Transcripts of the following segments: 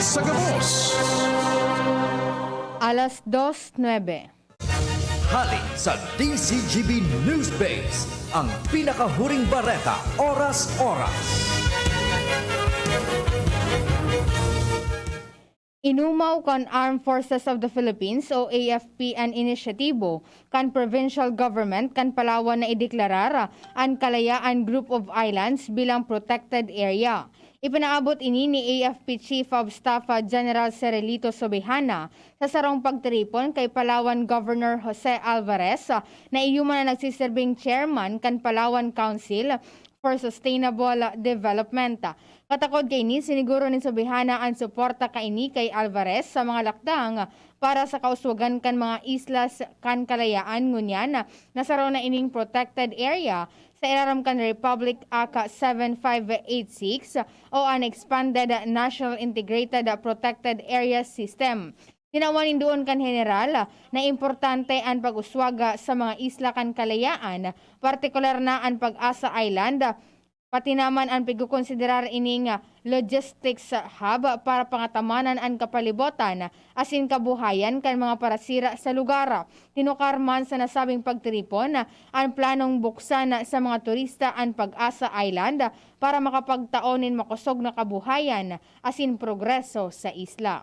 Sagamos. Alas 2:09. Hali sa DCGB Newsbase, ang pinakahuring bareta oras-oras. Inumaw kan Armed Forces of the Philippines o AFP an inisyatibo kan provincial government kan Palawan na ideklarara ang Kalayaan Group of Islands bilang protected area. Ipinaabot ini ni AFP Chief of Staff General Cerelito Sobejana sa sarong pagtiripon kay Palawan Governor Jose Alvarez na iyuma na nagsisilbing chairman kan Palawan Council for Sustainable Development. Katakod kay ni siniguro ni Sobejana ang suporta kaini kay Alvarez sa mga lakdang para sa kauswagan kan mga islas kan Kalayaan ngunyan na saraw na ining protected area sa ilaram kan Republic Act 7586 o an Expanded National Integrated Protected Area System. Tinawanin doon kan General na importante ang pag-uswaga sa mga isla kan Kalayaan, partikular na ang Pag-asa Island, pati naman ang pagkukonsiderar ining logistics hub para pangatamanan ang kapalibotan asin kabuhayan kan mga parasira sa lugar. Tinukar man sa nasabing pagtiripon ang planong buksan sa mga turista ang Pag-asa Island para makapagtaonin makusog na kabuhayan asin progreso sa isla.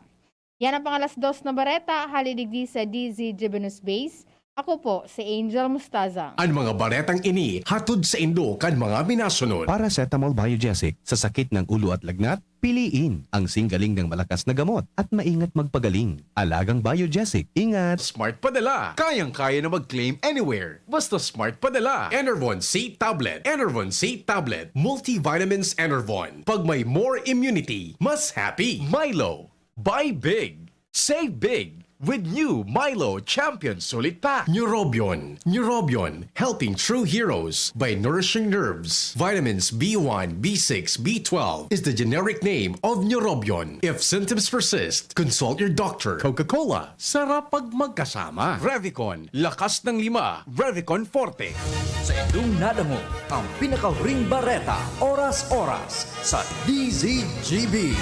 Yan ang pangalas 2 na bareta, halidigdi sa DZGB Newsbase. Ako po, si Angel Mustaza. Ang mga baretang ini hatod sa Indo kan mga minasunod. Paracetamol Biogesic sa sakit ng ulo at lagnat, piliin ang singgaling ng malakas na gamot at maingat magpagaling. Alagang Biogesic. Ingat! Smart Padala. Kayang-kaya na mag-claim anywhere. Basta Smart Padala. Enervon C Tablet. Enervon C Tablet. Multivitamins Enervon. Pag may more immunity, mas happy. Milo. Buy big. Save big. With new Milo Champion Solid Pack. Neurobion. Neurobion. Helping true heroes by nourishing nerves. Vitamins B1, B6, B12 is the generic name of Neurobion. If symptoms persist, consult your doctor. Coca-Cola. Sarap pag magkasama. Revicon. Lakas ng lima. Revicon Forte. Sa inyong nadamo, ang pinakahuring bareta oras-oras sa DZGB.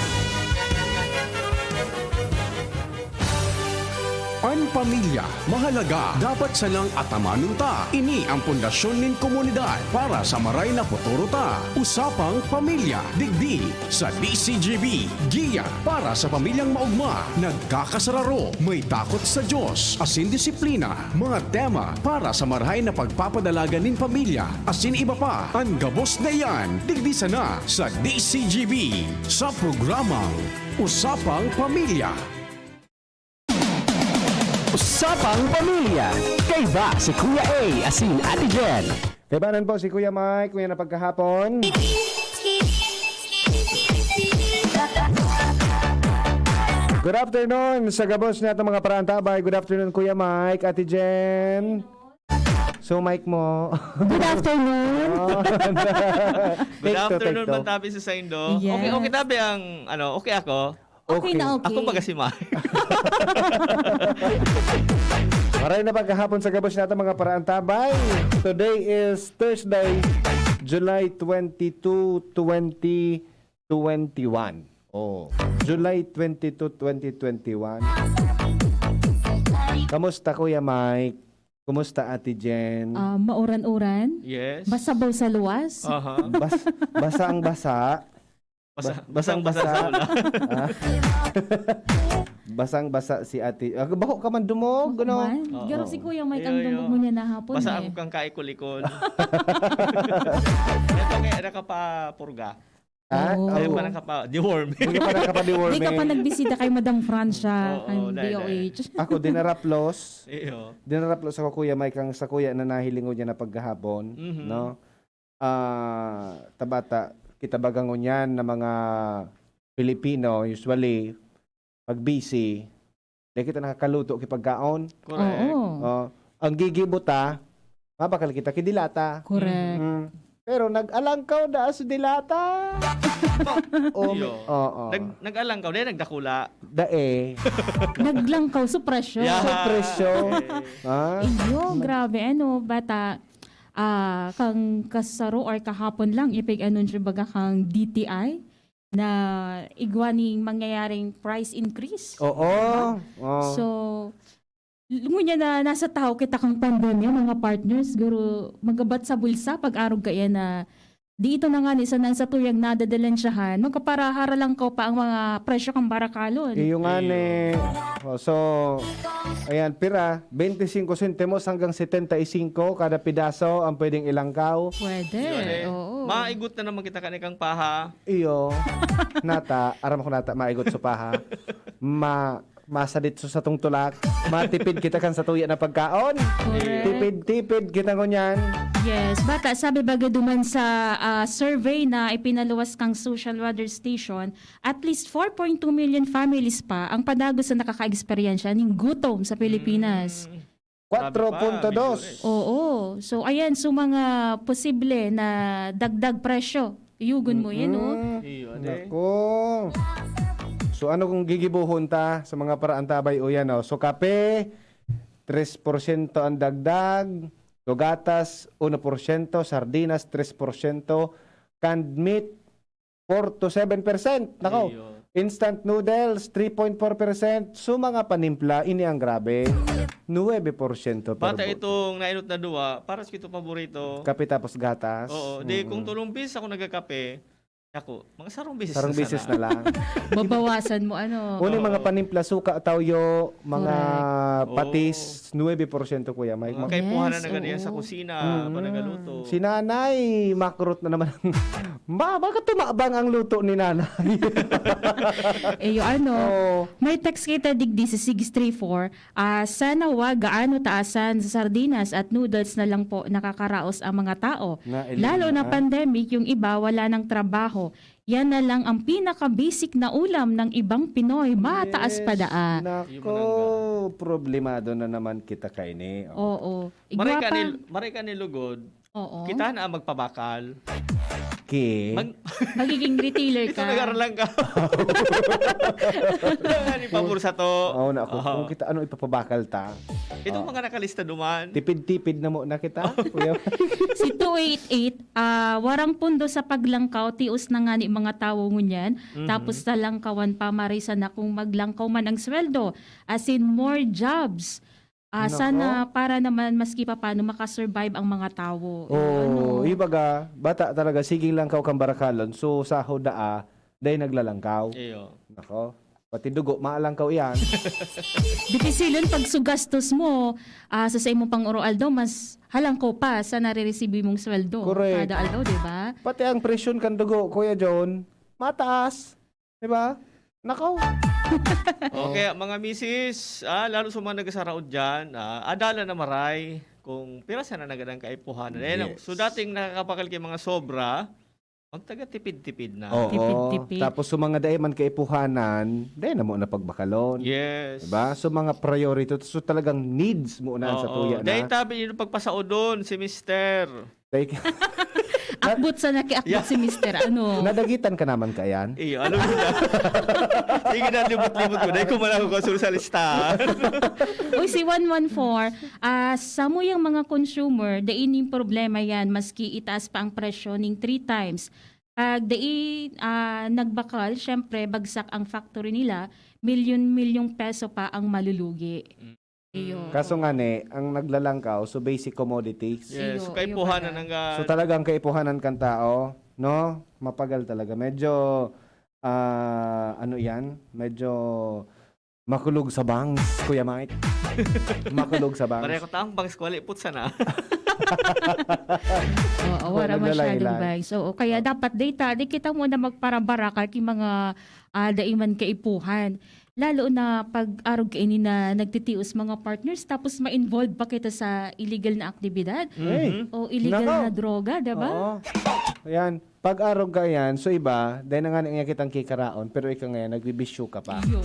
Ang pamilya, mahalaga. Dapat salang atamanon ta. Ini ang pundasyon nin komunidad para sa maray na futuro ta. Usapang pamilya, digdi sa DCGB. Giya para sa pamilyang maugma. Nagkakasararo, may takot sa Diyos, asin disiplina. Mga tema para sa marahay na pagpapadalaga nin pamilya. Asin iba pa, ang gabos na yan. Digdi sana sa DCGB. Sa programang Usapang Pamilya. Usapang Pamilya. Kay ba si Kuya A asin Ate Jen? Kaibanan po si Kuya Mike, Kuya na pagkahapon. Good afternoon sa gabos na itong mga parantabay. Good afternoon Kuya Mike, Ate Jen. So Mike mo. Good afternoon. Good afternoon man tabi sa Saindo. Yes. Okay tabi ang okay ako. Okay na okay. Ako baga si Mike. Maray na pagkahapon sa gabos na itong mga parantabay. Today is Thursday, July 22, 2021. Oh, July 22, 2021. Kamusta Kuya Mike? Kumusta Ate Jen? Mauran-uran. Yes. Basabaw sa luwas. Aha. Basa ang basa. Basang-basa sa ula. Basang-basa si Ate. Baho ka man dumog, gano'n. Garo si Kuya Mike ang dumog mo niya na hapon Basa eh. ako kang kaikulikon. Ito nga ka pa purga. Ha? Oo. Ay pa ka pa deworming. Hindi ka pa nakapadiworming. Hindi ka pa nagbisita kay Madam Francia, Oo, kay dahil. DOH. Ako, dinaraplos. Iyo. Dinaraplos ako Kuya Mike ang sa kuya na nahilingon niya na paghahapon. Mhm. No? Tabata, kita bagangon yan na mga Pilipino, usually, pag busy, di kita nakakaluto kipagkaon. Correct. Oo. Ang gigibuta, mabakal kita kidilata. Correct. Pero nag-alangkaw na sa dilata. Iyo. Oo. Nag-alangkaw din, nagdakula. Dae. Naglangkaw sa presyo. Yeah. Sa presyo. Ha? Iyo, grabe. Bata, kang kasaro or kahapon lang, ipig anon siya baga kang DTI. na igwaning mangyayaring price increase. Oo. Oo. So, ngunya na nasa tao kita kang pandemya, mga partners, siguro magabat sa bulsa pag-arog kaya na dito na nga ni sa nang sa tuyang nadadalansyahan, magkaparahara lang ko pa ang mga presyo kang barakalon. Iyo nga ni. So, ayan, pira, 25 centimos hanggang 75 kada pidaso ang pwedeng ilangkaw. Pwede. Oo. Maigot na naman kita kanikang paha. Iyo, nata, aram ko nata, maigot sa paha. Masadit sa tong tulak. Matipid kita kan sa tuya na pagkaon. Correct. Tipid kita ko niyan. Yes, bata, sabi baga duman sa survey na ipinaluwas kang Social Weather Station, at least 4.2 million families pa ang padagos sa nakaka-eksperyensya ng gutom sa Pilipinas. 4.2. Oo. So, ayan, so mga posible na dagdag presyo. Iyugon mo yan, no? Iyo, Nako. So ano kung gigibuhon ta sa mga paraan tabay o yan o. So kape, 3% ang dagdag. So gatas, 1%. Sardinas, 3%. Canned meat, 4 to 7%. Nako. Iyo. Instant noodles, 3.4%. So mga panimpla, ini ang grabe. 9% per Bata bote. itong nainot na duwa, para sa kito paborito. Kape tapos gatas. Oo, di kung tulong bis ako nagkakape, ako, mga sarong bisis Sarong bisis na lang. Babawasan mo, ano? Uni mga panimpla, suka, tawyo, mga Correct. patis, 9% kuya Mike. Kay puhanan Yes, na ganyan sa oo. kusina, panagaluto. Si nanay, makurot na naman. Bakit tumabang ang luto ni nanay? Eh, yung ano, Oo. may text kita digdi sa 634, sana wag gaano taasan sa sardinas at noodles na lang po nakakaraos ang mga tao. Lalo na pandemic, yung iba wala ng trabaho. Yan na lang ang pinaka-basic na ulam ng ibang Pinoy. Mataas pa daa. Nako, problemado na naman kita kaini. Oo. Maray ka ni lugod, Oo. kita na ang magpabakal. Okay. Magiging retailer Ito ka. nag-aralan ka. Ni pabor sa to. Oo na ako. Oo. Kung kita ano ipapabakal ta. Itong mga nakalista duman. Tipid-tipid na mo na kita. Kuya. Si 288, warang pundo sa paglangkaw, tios na nga ni mga tao ngunyan. Tapos sa langkawan pa marisa na kung maglangkaw man ang sweldo. As in, more jobs. Nako. Sana para naman maski pa paano makasurvive ang mga tao. Oh, ibaga, bata talaga siging langkaw kang barakalon. So sahod daa, day naglalangkaw. Iyo. Nako. Pati dugo, maalangkaw yan. Dipisilon pag sugastos mo sa imong pang-oro aldo, mas halang ko pa sa nare-receive mong sweldo. Correct. Kada aldo, di ba? Pati ang presyon kan dugo, Kuya John, mataas. Di ba? Nakaw. Okay, mga misis, lalo sa mga nagasaraod dyan, adala na maray kung pirasan na nagadang kaipuhanan. Yes. So dating nakakapakal kay mga sobra, ang taga tipid-tipid na. Oo. Tipid-tipid. Tapos sa mga day man kaipuhanan, day na mo na pagbakalon. Yes. Diba? So mga priority, so talagang needs mo na sa tuya Dahil na. tabi yun pagpasao doon, si Mister. Like, Akbot sa nakiakbot si Mr. Ano. nadagitan ka naman kayan. Iyo, ano mo na? Sige na, libot-libot ko. Dahil kumalang ko sa listahan. Uy, si 114, sa mo yung mga consumer, daining problema yan, maski itaas pa ang presyo ng 3 times. Pag nagbakal, syempre, bagsak ang factory nila, milyon-milyong peso pa ang malulugi. Iyo. Kaso nga ne, ang naglalangkaw, so basic commodities. Yes, Iyo, kaipuhanan iyo ng So talagang kaipuhanan kan tao, no? Mapagal talaga. Medyo, ano yan? Medyo makulog sa bangs, Kuya Mike. Makulog sa bangs. Pareho taong bangs kwali putsa na. Oo, wala masyadong Naglalaylan. bags. So, kaya dapat data, di kita muna magparabarakal kay mga daiman kaipuhan. Lalo na pag arog kaini na nagtitios mga partners tapos ma-involve pa kita sa illegal na aktibidad Hey. o illegal Nako. na droga, diba? Oo. Ayan. Pag-arog ka yan, so iba, dahil na nga niya kitang kikaraon, pero ikaw ngayon, nagbibisyo ka pa. Yun.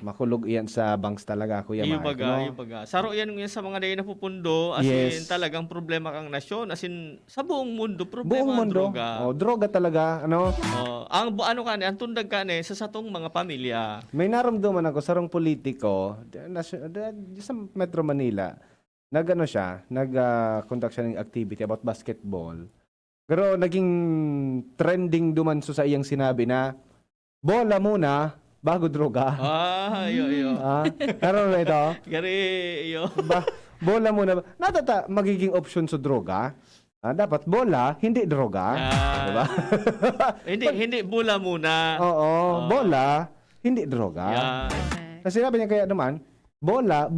Makulog iyan sa banks talaga, Kuya Iyo Mike. baga, no? iyo baga. Saro yan ngayon sa mga day na pupundo, as Yes. in talagang problema kang nasyon, as in sa buong mundo, problema Buong ang mundo. droga. Oh, droga talaga, ano? Ang ang tundag kani sa satong mga pamilya. May naramdaman ako sarong politiko sa Metro Manila. Nag-conduct siya ng activity about basketball. Pero naging trending duman sa iyang sinabi na bola muna bago droga. Iyo. Karon na ito. Gari, iyo. Bola muna. Natata magiging option sa droga. Dapat bola, hindi droga. Diba? Hindi bula muna. Oo, bola, hindi droga. Yan. Kasi sinabi niya kaya naman, bola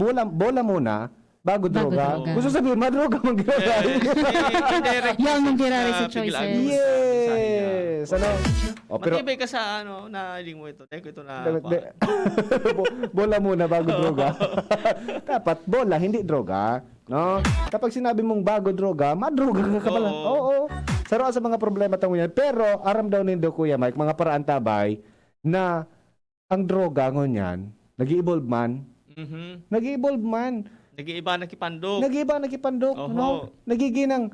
muna bago droga. droga. Gusto sabihin, madroga mang ginagawa. Indirect Yan ang ginari sa biglaan. choices. Yes! Ano? Pero, Matibay ka sa nahiling mo ito. Ito na. bola muna bago droga. Dapat bola, hindi droga. No? Kapag sinabi mong bago droga, madroga ka pala. Oo. Saro sa mga problema tango yan. Pero, aram daw nindo, Kuya Mike, mga paraan tabay, na ang droga ngunyan, nag-evolve man. Nag-evolve man. Nag-iiba na kipandog. Nag-iba nakipandok, Oho. no? Nagiginang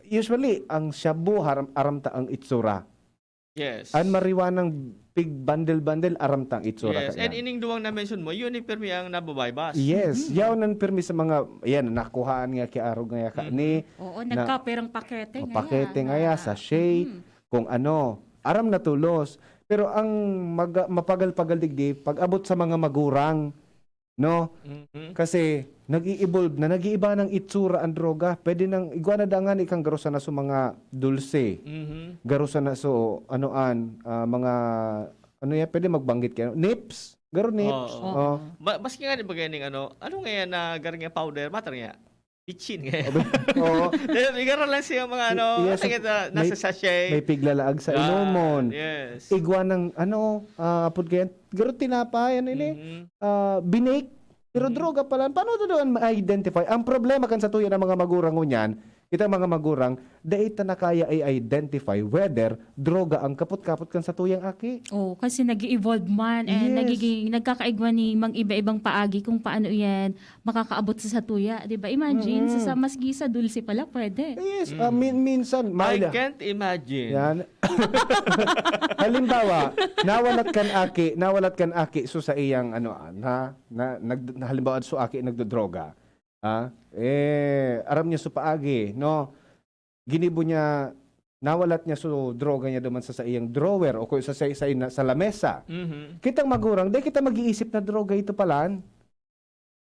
usually ang shabu aramta ang itsura. Yes. An mariwanang pig bundle aramta ang itsura Yes. And ining duwang na mention mo, yun permi ang nababaybas. Yes, yaw nan permi sa mga yan nakuhaan nga kay arog nga ka ni Oo, nagkaperang pakete nga. pakete nga ya sachet kung ano, aram na tulos. Pero ang mapagal-pagal digdi pag abot sa mga magurang, no? Kasi nag-i-evolve na, nag-iiba ng itsura ang droga. Pwede nang iguana dangan ikang garusa na so mga dulce. Garusa na so mga ano ya pwede magbanggit kayo. Nips. Garo nips. Oo. Maski nga di ba ganing ano ngayon na garing nga powder, matar nga. Pichin nga. Oo. Bigaro lang siya mga Yes, nasa sachet. May piglalaag sa inomon. Yes. Iguanang apod kayan. Garo tinapay ini. Binake. Pero droga pala. Paano ito doon ma-identify? Ang problema kan sa tuya ng mga magurang ngunyan, kita mga magurang, daita na kaya i-identify whether droga ang kapot-kapot kan sa tuyang aki. Oh, kasi nag-evolve man and Yes. nagkakaigwa ni mang iba-ibang paagi kung paano yan makakaabot sa tuya, 'di ba? Imagine sa maski sa dulce pala pwede. Yes, minsan. I can't imagine. Yan. Halimbawa, nawalat kan aki so sa iyang halimbawa so aki nagdodroga. Aram niya so paagi, no? Ginibo niya nawalat niya so droga niya duman sa iyang drawer o kung sa lamesa. Kitang magurang, di kita mag-iisip na droga ito palan.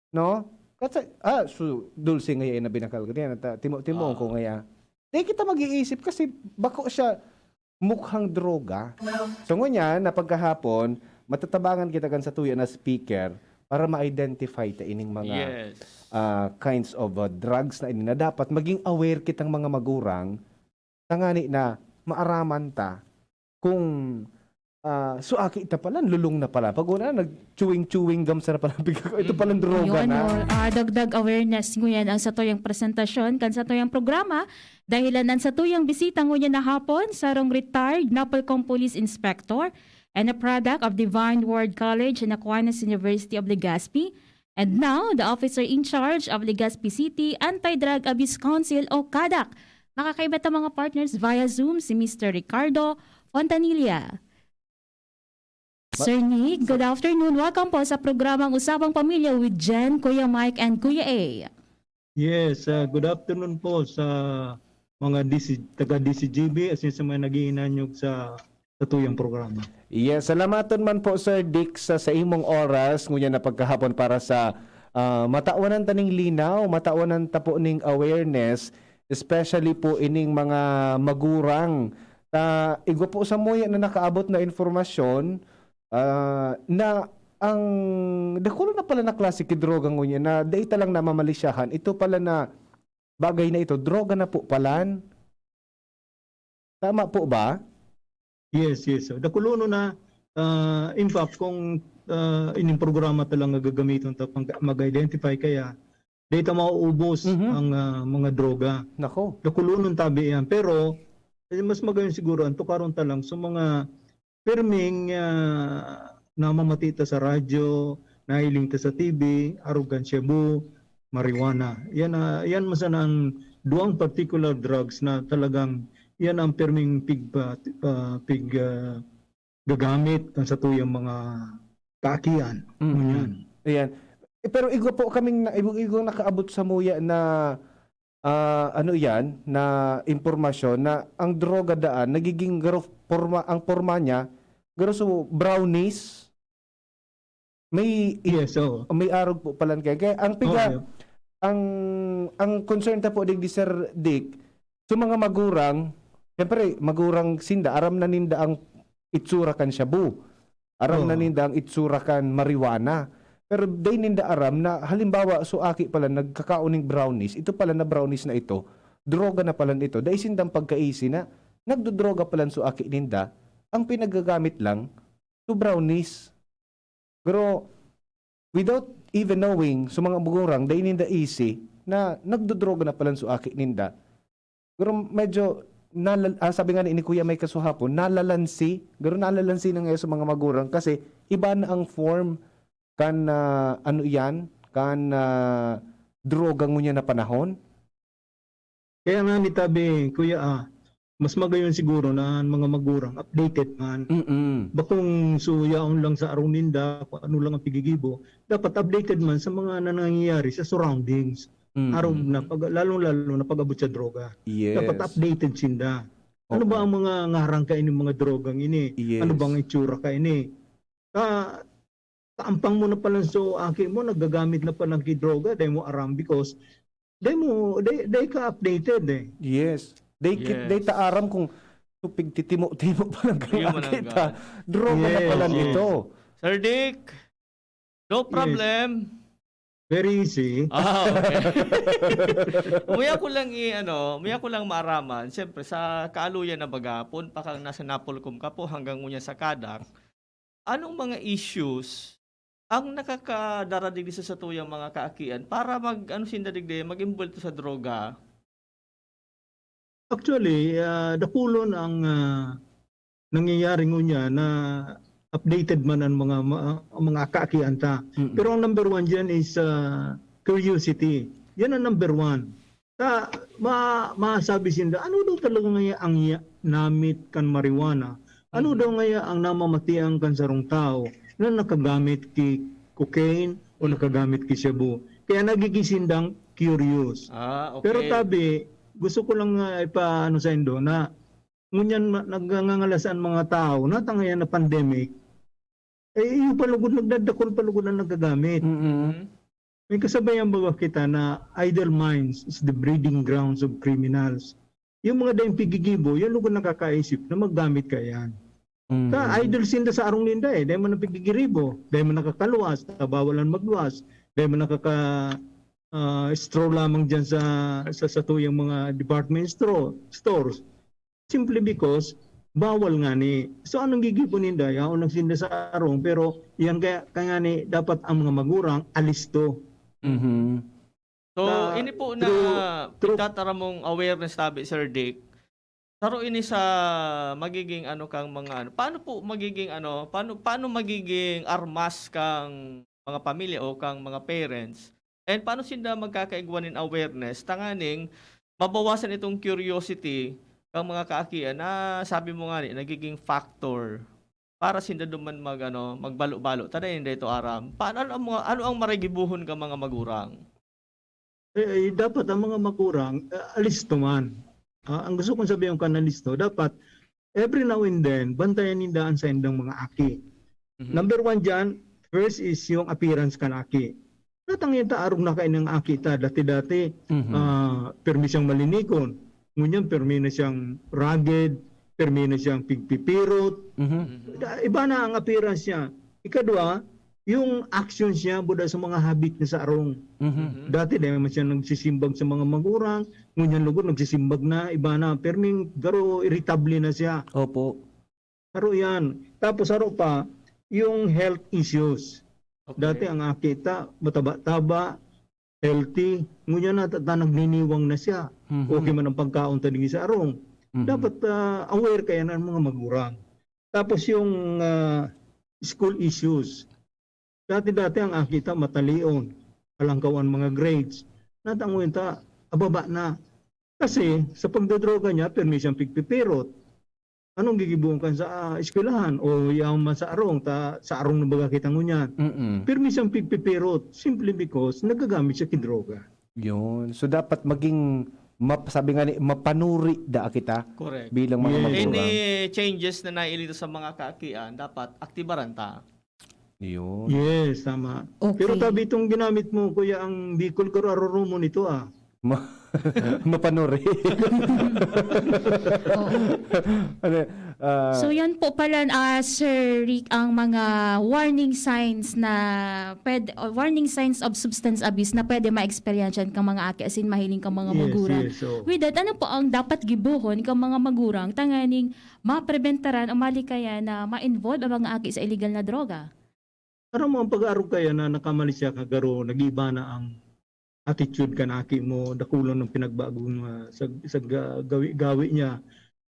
No? Kasi, so dulce ngaya na binakalagyan. Timo ko ngaya. Di kita mag-iisip kasi bako siya mukhang droga. So ngunyan, na pagkahapon, matatabangan kita kan sa tuya na speaker para ma-identify ta ining mga Yes. kinds of drugs na ini na dapat maging aware kitang mga magurang tangani na maaraman ta kung suaki ita pala, lulong na pala. Pag una, nag-chewing gum sa na pala. Ito palang droga Yun, na. dagdag awareness nguyan ang satuyang presentasyon kan satuyang programa dahilan ang satuyang bisita nguyan na hapon sarong retired Napolcom Police Inspector and a product of Divine Word College and Aquinas University of Legazpi, and now the officer in charge of Legazpi City Anti-Drug Abuse Council o CADAC. Makakaiba ta mga partners via Zoom si Mr. Ricardo Fontanilla. Sir Nick, good afternoon. Welcome po sa programang Usapang Pamilya with Jen, Kuya Mike, and Kuya A. Yes, good afternoon po sa mga taga-DCGB as in sa mga nag-iinanyog sa tuyang programa. Yes, salamaton man po Sir Dick sa imong oras ngunya na pagkahapon para sa mataunan taning linaw, mataunan ta po ning awareness, especially po ining mga magurang. Igwa po sa moya na nakaabot na informasyon na ang dakulo na pala na klase ki droga ngunya na data lang na mamalisyahan. Ito pala na bagay na ito, droga na po palan. Tama po ba? Yes. So, dakulo na in fact kung ining programa talang gagamiton ta pang mag-identify kaya data mauubos ang mga droga. Nako. Dakulo tabi yan. Pero mas magayon siguro ang tukaron ta lang sa mga perming namamatita sa radyo, nahiling ta sa TV, arugan shabu, marijuana. Yan masana ang duang particular drugs na talagang yan ang perming gagamit kan sa tuyang mga kakian. Yan. Ayan. Pero igo po kaming igo nakaabot sa muya na ano yan, na impormasyon na ang droga daan, nagiging ang forma niya, so brownies, may Yes, oo. may arog po pala kaya ang piga, Okay. ang concern ta po di Sir Dick, so mga magurang, siyempre magurang sinda, aram na ninda ang itsura kan shabu. Aram na Oo. ninda ang itsura kan marijuana. Pero day ninda aram na halimbawa so aki pala nagkakauning brownies, ito pala na brownies na ito, droga na pala ito. Day sindang pagkaisi na nagdodroga pala so aki ninda, ang pinagagamit lang to brownies. Pero without even knowing so mga bugurang day ninda easy na nagdodroga na pala so aki ninda. Pero medyo sabi nga ni Kuya may kasuhapon, nalalansi na ngayon sa mga magurang kasi iba na ang form kan ano yan, kan droga ngunya na panahon. Kaya nga ni Tabi, Kuya, mas magayon siguro na ang mga magurang updated man. Bakong suyaon lang sa aruninda, kung ano lang ang pigigibo, dapat updated man sa mga nangyayari sa surroundings. Araw na, lalo na pag-abot sa droga. Yes. Dapat updated sinda. Ano ba ang mga ngarang kainin mga drogang ini? Yes. Ano bang itsura kaini? Kaampang mo na pala so aki mo, nagagamit na pala ng droga, dahil mo aram because dahil ka updated eh. Yes. Yes. They taaram kung tupig titimo pa lang Yun man ang kita. Droga na Yes, pala yes. ito. Sir Dick, no problem. Very easy. Okay. Umuya ko lang maaraman. Siyempre, sa kaaluyan na bagapon, pakang nasa Napolcom ka po hanggang ngunya sa Kadak, anong mga issues ang nakakadaradig sa tuyang mga kaakian para mag-involve sa droga? Actually, dapulon ang nangyayari ngunya na updated man ang mga kaakianta. Pero ang number one dyan is curiosity. Yan ang number one. Masabi sinda, ano daw talaga ngaya ang namit kan marijuana? Ano daw ngaya ang namamatiang kan sarong tao na nakagamit ki cocaine o nakagamit ki shabu? Kaya nagigisindang curious. Okay. Pero Tabi, gusto ko lang ipaano sa indo na ngunyan nagngangalasan mga tao na tangayan na pandemic, yung palugod nagdadakon palugod na nagagamit. May kasabayan ba kita na idle minds is the breeding grounds of criminals. Yung mga dayong pigigibo, yan lugod nakakaisip na maggamit ka yan. Idle sinda sa arong linda dahil mo napigigiribo, dahil mo nakakaluwas, bawalan magluwas, dahil mo straw lamang dyan sa tuyang mga department stores. Simply because bawal nga ni. So anong gigipunin daya o nagsinda sa arong pero yan kaya ni dapat ang mga magurang alisto. So, ini po na itatara mong awareness tabi, Sir Dick. Taro ini sa magiging paano magiging armas kang mga pamilya o kang mga parents? And paano sila magkakaigwanin awareness tanganing mabawasan itong curiosity kang mga kaakian na sabi mo nga nagiging factor para sinda duman magbalo-balo. Tada hindi ito aram. Ano ang marigibuhon ka mga magurang? Dapat ang mga magurang alisto man. Ang gusto kong sabihin ka na listo, dapat every now and then bantayan nindaan sa indang mga aki. Number one dyan, first is yung appearance kan aki. Natangin ta arong na kain ng aki ta dati-dati permi siyang malinikon. Ngunyan permi na siyang rugged, permi na siyang pigpipirot. Iba na ang appearance niya. Ikadwa, yung actions niya buda sa mga habit niya sa arong. Dati dahil naman siya nagsisimbag sa mga magurang, ngunyan lugod nagsisimbag na, iba na, perming garo irritable na siya. Opo. Aro yan. Tapos aro pa, yung health issues. Okay. Dati ang akita, mataba-taba, healthy, ngunyan na nagniniwang na siya. Okay man ang pagkaon talingi sa arong. Dapat aware kaya ng mga magurang. Tapos yung school issues. Dati-dati ang akita matalion, kalangkawan mga grades. Natanguin ta, ababa na. Kasi sa pagdodroga niya, permi siyang pigpipirot. Anong gigibuong kan sa eskwelahan o yung sa arong, sa arong na baga kita ngunyan. Permi siyang pigpipirot simply because nagagamit siya kidroga. Yun. So dapat maging sabi nga ni mapanuri da kita Correct. bilang mga Yes. magulang. Any changes na nailito sa mga kaakian, dapat aktibaran ta. Yun. Yes, tama. Okay. Pero tabi itong ginamit mo, kuya, ang Bicol Kararo mo nito ah. Mapanuri. Ano, So yan po pala, Sir Rick, ang mga warning signs warning signs of substance abuse na pwede ma-experience kang mga aki asin mahiling kang mga magulang. Yes, so. With that, ano po ang dapat gibuhon kang mga magurang tanganing mapreventaran o malikaya na ma-involve ang mga aki sa illegal na droga? Para mo ang pag-aarog kaya na nakamali siya kagaro, nag-iba na ang attitude ka na aki mo, dakulan ng pinagbago sa gawi niya.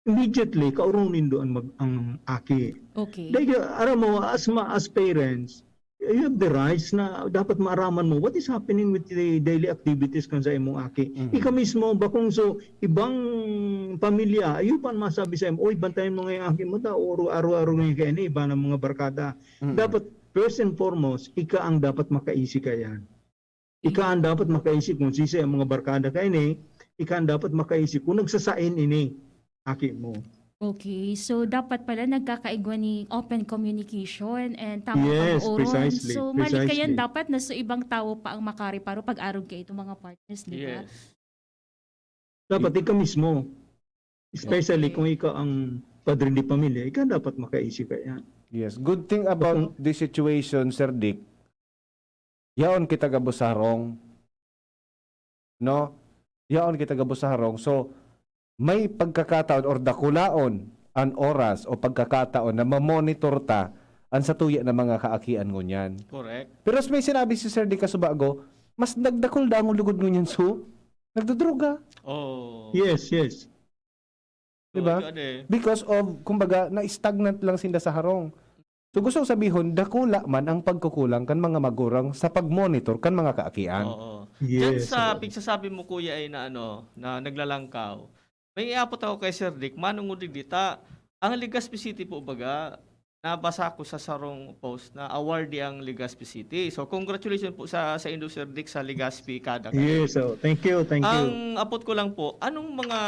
Immediately, kaurunin doon ang aki. Okay. Dahil, aram mo, as parents, you have the rights na dapat maaraman mo what is happening with the daily activities kan sa imong aki. Ika mismo, bakong so, ibang pamilya, ayun pa masabi sa imo, oy, bantayan mo ngayong aki mo ta, o araw-araw ngayon kaya ni, iba ng mga barkada. Dapat, first and foremost, ika ang dapat makaisi kayan. Ika ang dapat makaisip kung sisi ang mga barkada kayo ni, ika ang dapat makaisip kung nagsasain ini aki mo. Okay, so dapat pala nagkakaigwa ni open communication and tamang Yes, pag-uron. precisely, So malikayan precisely. dapat na sa ibang tao pa ang makariparo pag-arog kayo itong mga partners, di ba? Yes. Dapat ika mismo. Especially Okay. kung ikaw ang padre di pamilya, ika dapat makaisip kayan. yes. Good thing about this situation, Sir Dick, yaon kita gabusarong. No? Yaon kita gabusarong. So, may pagkakataon or dakulaon an oras o pagkakataon na mamonitor ta ang sa tuya ng mga kaakian ngunyan. Correct. Pero as may sinabi si Sir Dick Kasubago, mas nagdakul da ang lugod ngunyan so, nagdodroga. Oh. Yes, yes. Diba? So, yun eh. Because of, kumbaga, na-stagnant lang sila sa harong. So gusto ko sabihin, dakula man ang pagkukulang kan mga magurang sa pag-monitor kan mga kaakian. Oo. Diyan Yes. sa pigsasabi mo kuya ay na na naglalangkaw. May iapot ako kay Sir Dick, manungod dita, ang Legazpi City po baga, nabasa ko sa sarong post na awardee ang Legazpi City. So congratulations po sa indo Sir Dick sa Legazpi kada kayo. Yes, so thank you, thank you. Ang apot ko lang po, anong mga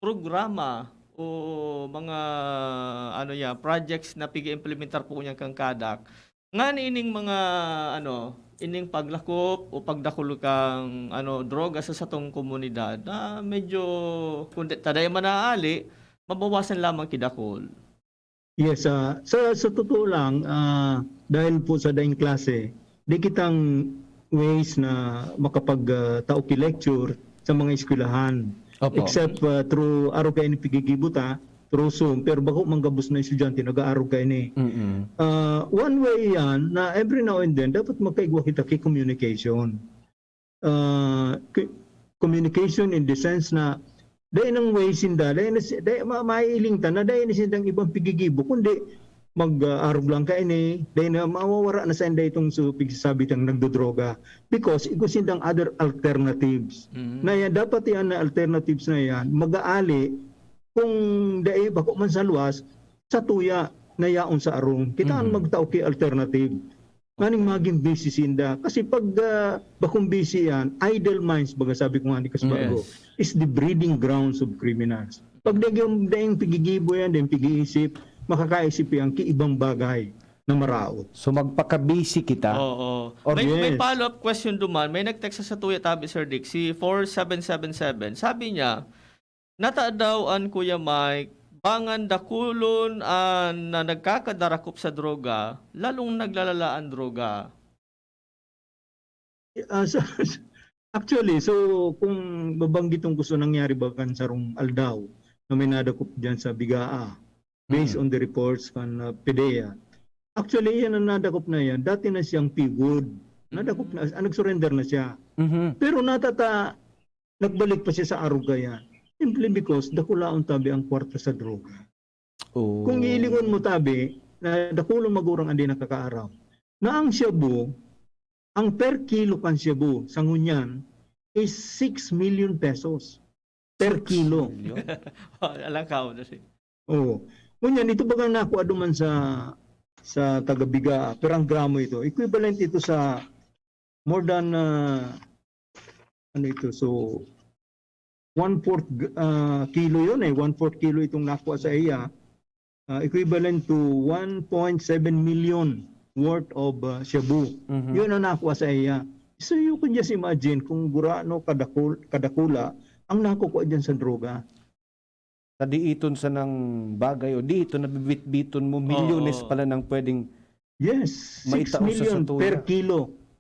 programa o mga projects na pigi-implementar po niya kang kadak nga ining mga ining paglakop o pagdakulo kang droga sa satong komunidad na medyo kundi taday manaali mabawasan lamang kidakol. Yes, sa totoo lang, dahil po sa daing klase, di kitang ways na makapag-tauki lecture sa mga eskwelahan. Opo. Except through araw kayo ni pigigibuta, through Zoom, pero bako manggabos na estudyante, nag-aaraw kayo ni. One way yan, na every now and then, dapat magkaigwa kita kay communication. Communication in the sense na dahil ng way sinda, dahil maiiling ta na dahil na sindang ibang pigigibo, kundi mag-arog lang kayo ni, dahil na mawawara na sa inda itong pigsasabi tang nagdodroga. Because ito sindang other alternatives. Na yan, dapat yan na alternatives na yan, mag-aali kung dahil bako man sa luwas, sa tuya na yaon sa arong. Kita ang magtao kay alternative. Nganing maging busy sinda. Kasi pag bakong busy yan, idle minds, baga sabi ko nga ni Kasbago, is the breeding grounds of criminals. Pag dahil pigigibo yan, dahil pigi-isip, makakaisip yan ki ibang bagay na maraot. So magpaka-busy kita. Oo. Or May yes. follow-up question duman. May nag-text sa tuya tabi Sir Dick, si 4777. Sabi niya, nata daw an Kuya Mike, bangan dakulon na nagkakadarakop sa droga, lalong naglalalaan droga. Actually, so kung babanggit ang gusto nangyari ba kan sarong Aldaw na may nadakop dyan sa Bigaa, based on the reports kan PDEA. Actually, yan ang nadakop na yan. Dati na siyang P-Wood. Nadakop na, nag-surrender na siya. Pero nagbalik pa siya sa Arugayan. Simply because dakulaon tabi ang kwarta sa droga. Oh. Kung ilingon mo tabi, na dakulong magurang andi nakakaaraw, na ang shabu, ang per kilo kan shabu sa ngunyan is 6 million pesos per kilo. Alang ka na siya. Oo. Ngunyan, ito bagang nakuha duman sa taga-Bigaa, pero ang gramo ito, equivalent ito sa more than ano ito, so 1/4 kilo yun 1/4 kilo itong nakuha sa iya, equivalent to 1.7 million worth of shabu. Yun ang nakuha sa iya. So you can just imagine kung gurano kadakula ang nakukuha dyan sa droga. Sa diiton sa ng bagay o dito nabibit-biton mo, milyones pala ng pwedeng Yes, 6 maitaos sa million satuya.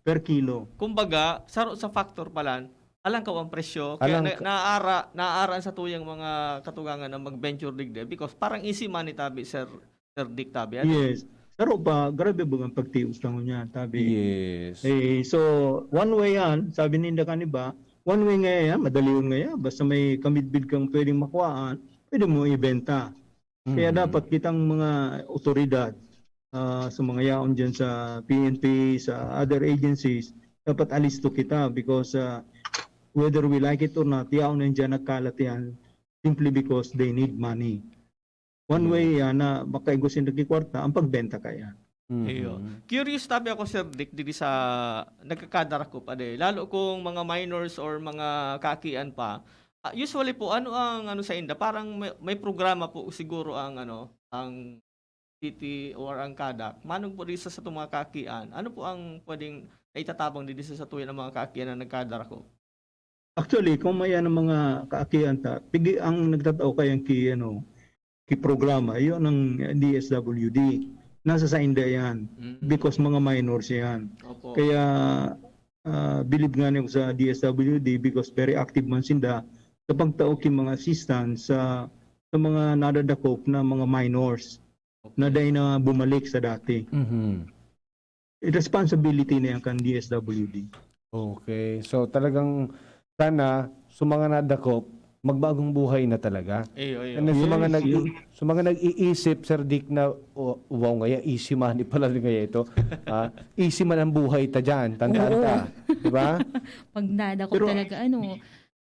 per kilo. Kumbaga, sa factor pa lang, alang ka ang presyo. Alang Kaya naaaraan sa tuyang mga katugangan na mag-venture digde because parang easy money tabi, Sir Dick tabi. Ano? Yes. Pero pa, grabe ba ang pagtius lang niya, tabi. Yes. So, one way yan, sabi ninda kaniba, one way nga yan, madali yun nga yan, basta may kamidbid kang pwedeng makuhaan, pwede mo ibenta. Kaya dapat kitang mga otoridad, sa mga yaon dyan sa PNP, sa other agencies, dapat alisto kita because whether we like it or not, yaon nandiyan nagkalat yan simply because they need money. One way na makaigosin na kikwarta, ang pagbenta kaya. Iyo. Curious tabi ako, Sir Dick, dito sa nagkakadara ko pa de. Lalo kung mga minors or mga kakian pa. Usually po, ano ang sa inda? Parang may programa po siguro ang city or ang kadak. Manong po dito sa mga kakian? Ano po ang pwedeng itatabang dito sa tuwi ng mga kakian na nagkadara ko? Actually, kung may ng mga kaakian ta, pigi ang nagtatao kayang ki programa, yun ang DSWD. Nasa sa inda yan. Because mga minors yan. Opo. Kaya believe nga niyo sa DSWD because very active man sinda sa pagtao ki mga assistance sa mga nadadakop na mga minors na dahil na bumalik sa dati. Responsibility na yan kan DSWD. Okay. So talagang sana sa mga nadakop, magbagong buhay na talaga. Iyo. And then, sa mga nag-iisip, Sir Dick, na wow, ngaya, easy money pala ngaya ito. Easy man ang buhay ta dyan. Tandaan ta. Diba? Pag nadakop talaga,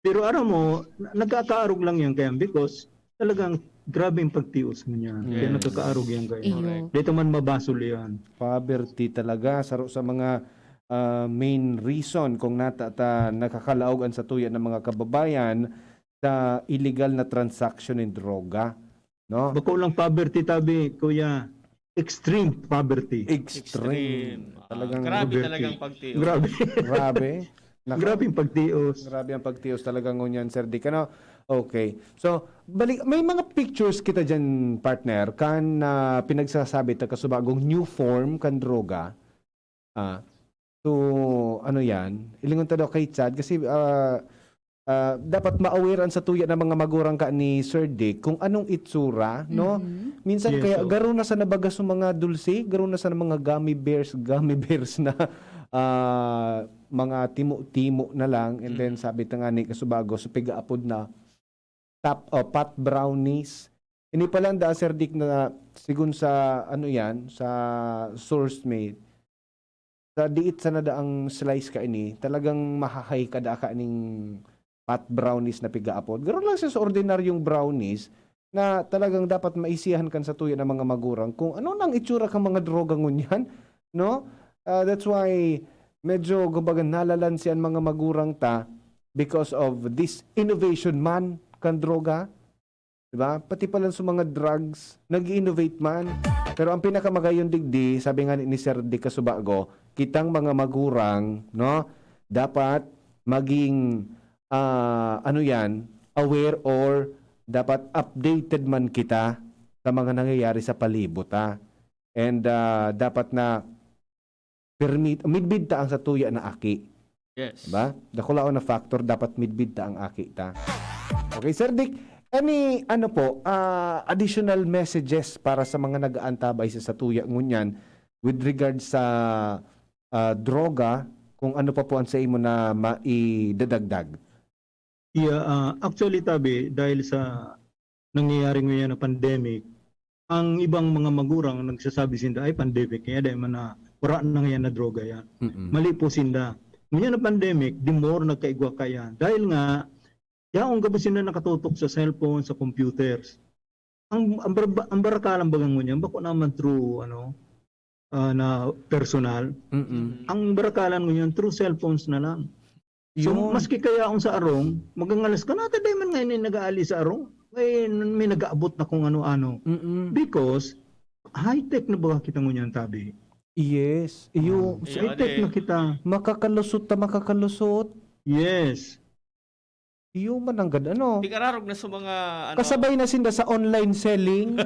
Pero aram mo, nagkakaarog lang yan kaya because talagang grabe yung pagtios mo niya. Kaya nagkakaarog yan kaya. Iyo. Dito man mabasol yan. Poverty talaga. Sa mga main reason kung nakakalaogan sa tuya ng mga kababayan sa illegal na transaction in droga. No? Bako lang poverty tabi, kuya. Extreme poverty. Extreme. Talagang Grabe poverty. talagang pagtiyo. Grabe. grabe. Nako. Grabe yung pagtios. Grabe ang pagtios talaga ngunyan, Sir Dick. Okay. So, may mga pictures kita dyan, partner, kan pinagsasabi ta kasubagong new form kan droga. So, ano yan? Ilingon ta daw kay Chad kasi dapat ma-awarean sa tuya ng mga magurang ka ni Sir Dick kung anong itsura, no? Minsan Yes, kaya so. garo na sa nabagas ng mga dulce, garo na sa mga gummy bears na mga timo-timo na lang, and then sabi ta nga ni kasubago so pigaapod na pot brownies. Ini pa lang da, Sir Dick, na sigun sa sa source made sa diit sa nada ang slice ka ini talagang mahahay kada ka ning pot brownies na pigaapod. Garo lang siya sa ordinaryong brownies na talagang dapat maisiyahan kan sa tuya ng mga magurang kung ano nang itsura kang mga droga ngunyan, no? That's why medyo kumbaga nalalansian mga magurang ta because of this innovation man kan droga. Diba? Pati pala sa mga drugs, nag-innovate man. Pero ang pinakamagayon digdi, sabi nga ni Sir Dick Kasubago, kitang mga magurang, no, dapat maging aware or dapat updated man kita sa mga nangyayari sa palibot. And dapat na midbid ta ang sa tuya na aki. Yes. Diba? Dakulaon na factor, dapat midbid ta ang aki ta. Okay, Sir Dick, additional messages para sa mga nag-aantabay sa tuya ngunyan with regard sa droga, kung ano pa po ang sa imo na maidadagdag? Yeah, actually tabi, dahil sa nangyayari ngayon na pandemic, ang ibang mga magurang nagsasabi sinda ay pandemic, kaya dahil man na wala na ngayon na droga yan. Mali po sinda. Ngayon na pandemic, di more nagkaigwa kaya. Dahil nga, yaong gabi sinda nakatutok sa cellphone, sa computers. Ang barakalang bagang ngunyan, bako naman through na personal. Ang barakalan ngunyan through cellphones na lang. So, Yun. maski kaya akong sa arong, magangalas ka natin, dahil man ngayon nag-aali sa arong, may nag-aabot na kung ano-ano. Mm-mm. Because, high-tech na ba kita ngunyan tabi? Yes. Iyo, High-tech na kita. makakalusot. Yes. Iyo mananggad ano. Di kararog na sa mga ano. Kasabay na sinda sa online selling.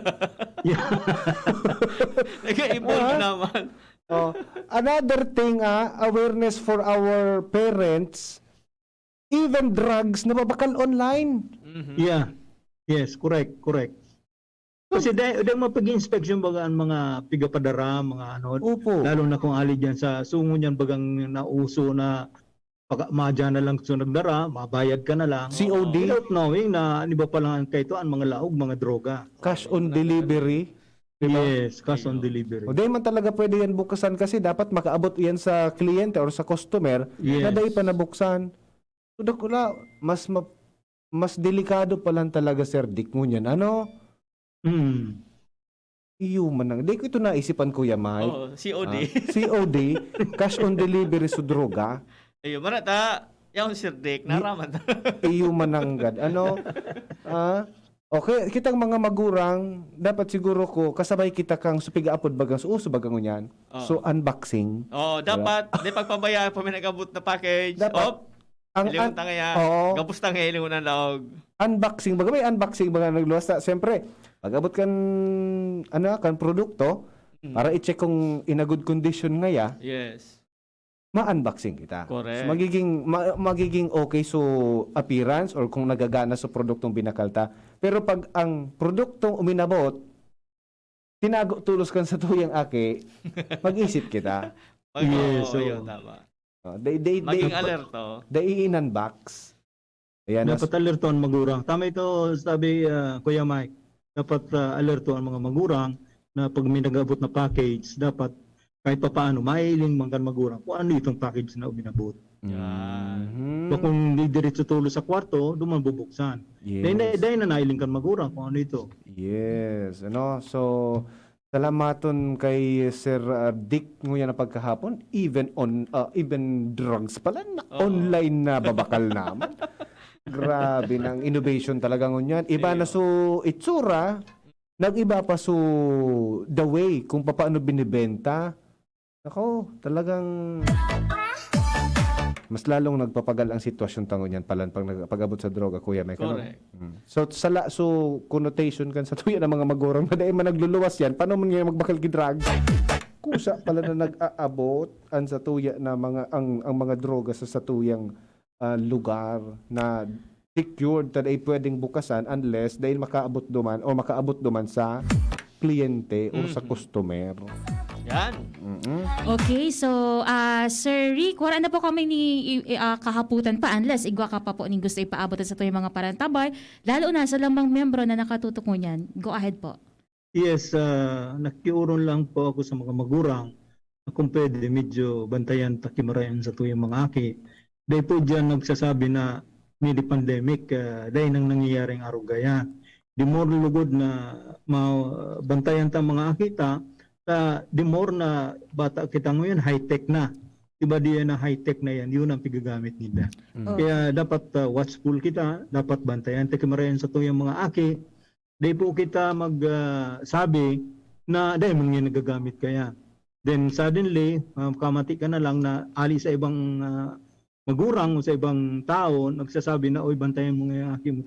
Nag-evolve naman. Oh, another thing, awareness for our parents, even drugs nababakal online. Yeah. Yes, correct. Kasi dahil mapag-inspection baga ang mga pigapadara, mga ano, Opo. lalo na kung ali dyan sa sungo niyan bagang nauso na pag madyan na lang sa nagdara, mabayad ka na lang. COD, Without knowing na ano ba palang kay ito ang mga laog, mga droga. cash on delivery. Diba? Yes, cash on delivery. O di man talaga pwede yan bukasan kasi dapat makaabot yan sa kliyente or sa customer na Yes. dahil pa nabuksan. So dakula, mas delikado pa lang talaga Sir Dick ngunyan. Ano? Mm. Iyo man ang. Di ko ito naisipan Kuya Mike. Oh, COD. COD, cash on delivery sa droga. Ayun, marata. Yaw Sir Dick, naraman. Iyo mananggad. Ano? Okay, kitang mga magurang, dapat siguro ko, kasabay kita kang supigaapod bagang uso bagang unyan. So, unboxing. Oh, dapat di pagpabayaan pa may nagabot na package. Dapat. Op. Ilingon ta nga. Oo. Gabos ta nga ilingon ang laog. Unboxing, baga may unboxing baga nagluwas ta. Siyempre, pag-abot kan, kan produkto, para i-check kung in a good condition nga ya, Yes. ma-unboxing kita. Correct. So, magiging okay so appearance or kung nagagana sa produktong binakalta. Pero pag ang produktong uminabot, tinago tulos kan sa tuyang aki, mag-isip kita. Yes, so- Ayun, tama. They Maging alerto. in-unbox. Ayan. Dapat alerto ang magurang. Tama ito, sabi Kuya Mike. Dapat alerto ang mga magurang na pag may nag-abot na package, dapat kahit pa paano, mailing man kan magurang kung ano itong package na uminabot. Mhm. So kung di diretso tulo sa kwarto, doon man bubuksan. Yes. Dahil na nailing kan magurang kung ano ito. Yes. So, salamaton kay Sir Dick nguya na pagkahapon, even drugs pala, online na babakal naman. Grabe ng innovation talaga ngunyan. Iba na so itsura, nag-iba pa so the way kung paano binibenta. Ako, talagang mas lalong nagpapagal ang sitwasyon tangon yan pala pag-abot sa droga, Kuya Mike. Ano? Correct. So connotation kan sa tuya ng mga magurang na dahil man nagluluwas yan, paano man nga magbakal ki drugs? Kusa pala na nag-aabot ang sa tuya na ang mga droga sa satuyang lugar na secured na ay pwedeng bukasan unless dahil makaabot duman sa kliyente o sa customer. Yan. Okay, so Sir Rick, wala na po kami ni kahaputan pa unless igwa ka pa po ning gusto ipaabot sa to yung mga parantabay, lalo na sa lamang membro na nakatutok mo niyan. Go ahead po. Yes, nakiuron lang po ako sa mga magurang na kung pwede medyo bantayan takimarayan sa tuyong mga aki. Dahil po dyan nagsasabi na may pandemic, dahil nang nangyayaring arugaya. Di more lugod na bantayan ta mga akita, di more na bata kita ngayon, high-tech na. Diba diyan na high-tech na yan, yun ang pigagamit nila. Kaya dapat watchful kita, dapat bantayan takimarayan sa tuyong mga aki. Dahil po kita magsabi na dahil mga nagagamit kaya. Then suddenly, kamati ka na lang na ali sa ibang magurang o sa ibang tao, nagsasabi na, oy, bantayan mo nga aking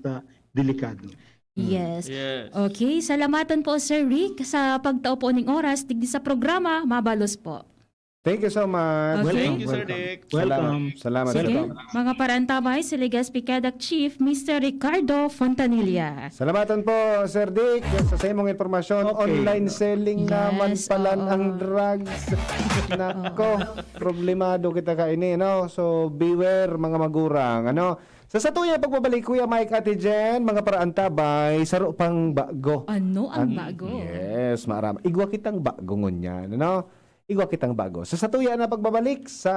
delikado. Yes. Yes. Okay, salamatan po Sir Rick sa pagtao po ning oras digdi sa programa, mabalos po. Thank you so much. Okay. Thank you, Sir Dick. Welcome. Salamat. Sige, Salamat. mga parantabay, si Legazpi Kedak Chief, Mr. Ricardo Fontanilla. Salamatan po, Sir Dick, sa imong informasyon. Okay. Online selling Yes, naman pala oo. ang drugs. Nako, problemado kita kaini, no? So, beware mga magurang, ano? Sa satuya pagbabalik, Kuya Mike, Ate Jen, mga parantabay, saro pang bago. Ano ang bago? Yes, marami. Igwa kitang bago ngunyan, ano? Igwa kitang bago. Sa satuya na pagbabalik sa